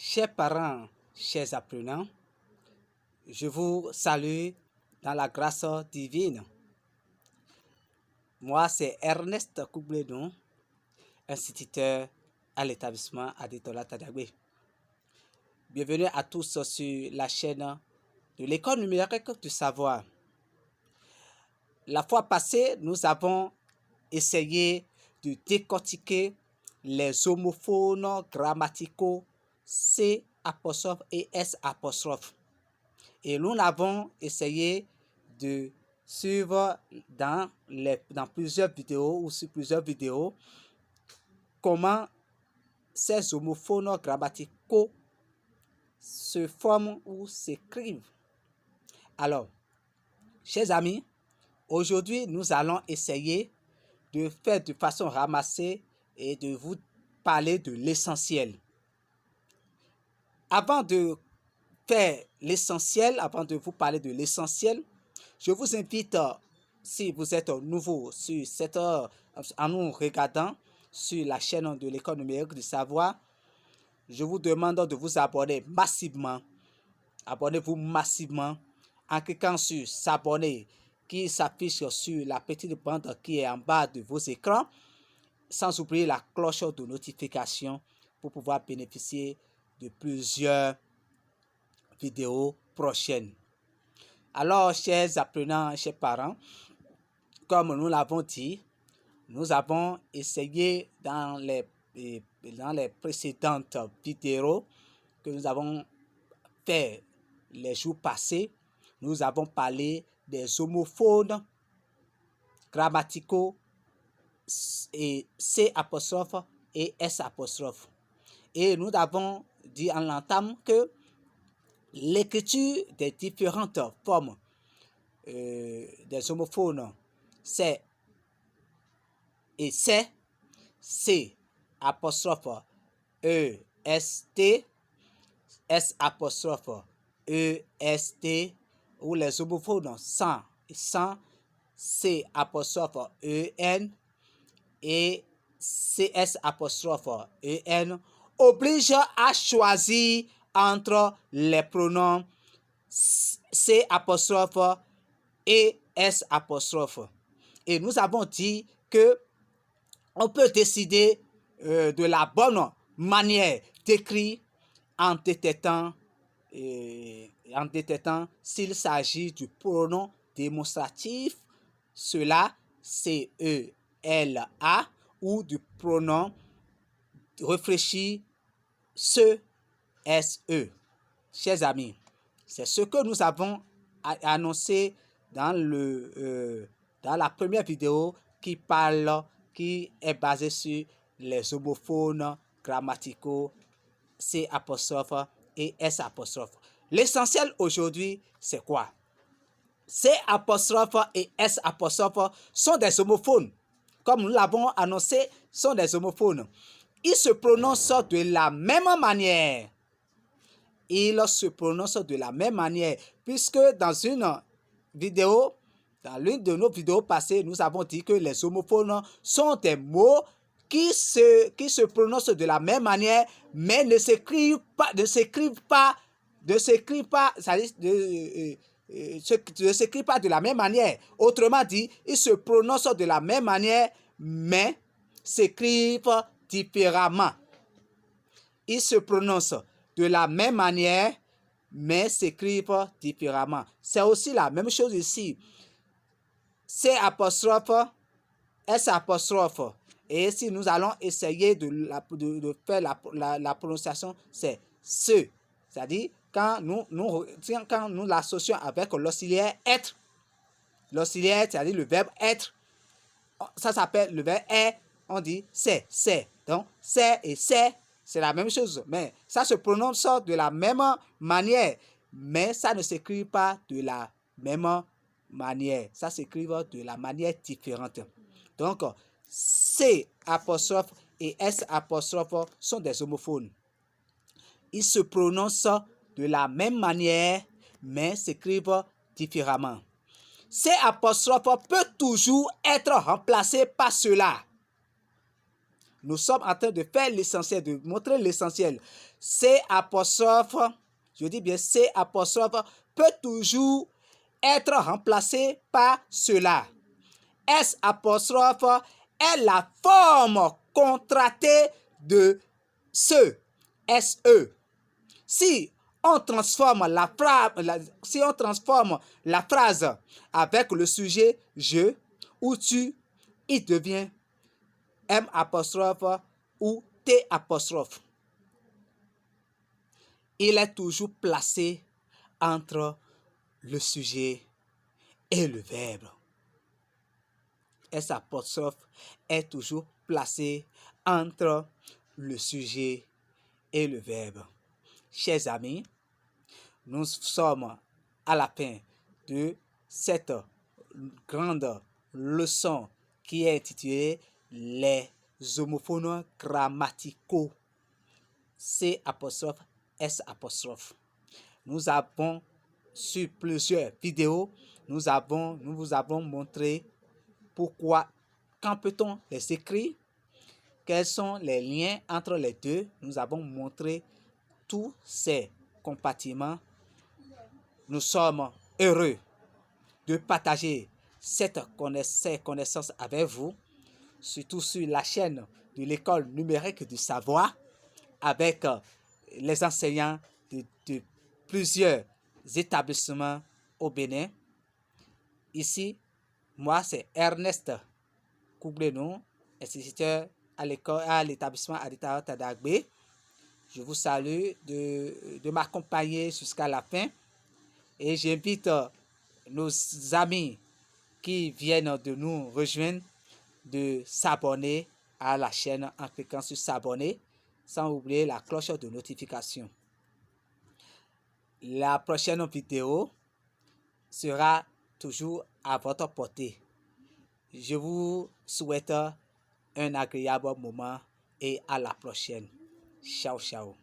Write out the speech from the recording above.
Chers parents, chers apprenants, je vous salue dans la grâce divine. Moi, c'est Ernest Koubledon, instituteur à l'établissement Adetola Tadagbe. Bienvenue à tous sur la chaîne de l'école numérique du savoir. La fois passée, nous avons essayé de décortiquer les homophones grammaticaux C' et S'. Et nous avons essayé de suivre dans plusieurs vidéos ou sur plusieurs vidéos comment ces homophones grammaticaux se forment ou s'écrivent. Alors, chers amis, aujourd'hui, nous allons essayer de faire de façon ramassée et de vous parler de l'essentiel. Avant de faire l'essentiel, avant de vous parler de l'essentiel, je vous invite, si vous êtes nouveau sur cette heure, en nous regardant sur la chaîne de l'école numérique du savoir, je vous demande de vous abonner massivement. Abonnez-vous massivement en cliquant sur s'abonner qui s'affiche sur la petite bande qui est en bas de vos écrans, sans oublier la cloche de notification pour pouvoir bénéficier de plusieurs vidéos prochaines. Alors, chers apprenants, chers parents, comme nous l'avons dit, nous avons essayé dans les précédentes vidéos que nous avons fait les jours passés, nous avons parlé des homophones grammaticaux et C' et S'. Et nous avons dit en l'entame que l'écriture des différentes formes des homophones C et C', C', E, S, T, S', E, S, T, ou les homophones sans et sans, C', E, N et CS', E, N, oblige à choisir entre les pronoms C' et S'. Et nous avons dit que on peut décider de la bonne manière d'écrire en détectant s'il s'agit du pronom démonstratif, cela C-E-L-A, ou du pronom réfléchi se-S-E. Chers amis, c'est ce que nous avons annoncé dans la première vidéo qui est basée sur les homophones grammaticaux C' et S'. L'essentiel aujourd'hui, c'est quoi? C' et S' sont des homophones. Comme nous l'avons annoncé, sont des homophones. Ils se prononcent de la même manière. Puisque dans une vidéo, dans l'une de nos vidéos passées, nous avons dit que les homophones sont des mots qui se prononcent de la même manière, mais ne s'écrivent pas, de la même manière. Autrement dit, ils se prononcent de la même manière, mais s'écrivent différemment. Ils se prononcent de la même manière, mais s'écrivent différemment. C'est aussi la même chose ici. C', S'. Et si nous allons essayer de faire la prononciation, c'est ce. C'est-à-dire, quand nous l'associons avec l'auxiliaire être, l'auxiliaire, c'est-à-dire le verbe être, ça s'appelle le verbe est, on dit c'est. Donc, c'est et c'est la même chose. Mais ça se prononce de la même manière. Mais ça ne s'écrit pas de la même manière. Ça s'écrit de la manière différente. Donc, C' et S' sont des homophones. Ils se prononcent de la même manière, mais s'écrivent différemment. C' peut toujours être remplacé par cela. nous sommes en train de faire l'essentiel, de montrer l'essentiel. C apostrophe, je dis bien C apostrophe, peut toujours être remplacé par cela. S apostrophe est la forme contractée de ce, SE. Si on transforme la phrase avec le sujet je ou tu, il devient M apostrophe ou T apostrophe. Il est toujours placé entre le sujet et le verbe. S apostrophe est toujours placé entre le sujet et le verbe. Chers amis, nous sommes à la fin de cette grande leçon qui est intitulée les homophones grammaticaux. C apostrophe, S apostrophe. Nous avons sur plusieurs vidéos, nous vous avons montré pourquoi, quand peut-on les écrire, quels sont les liens entre les deux. Nous avons montré tous ces compartiments. Nous sommes heureux de partager ces connaissances avec vous, surtout sur la chaîne de l'école numérique du savoir, avec les enseignants de plusieurs établissements au Bénin. Ici, moi, c'est Ernest Koublenou, instituteur à l'établissement Adita Tadagbe. Je vous salue de m'accompagner jusqu'à la fin et j'invite nos amis qui viennent de nous rejoindre de s'abonner à la chaîne en cliquant sur s'abonner sans oublier la cloche de notification. La prochaine vidéo sera toujours à votre portée. Je vous souhaite un agréable moment et à la prochaine. Ciao, ciao.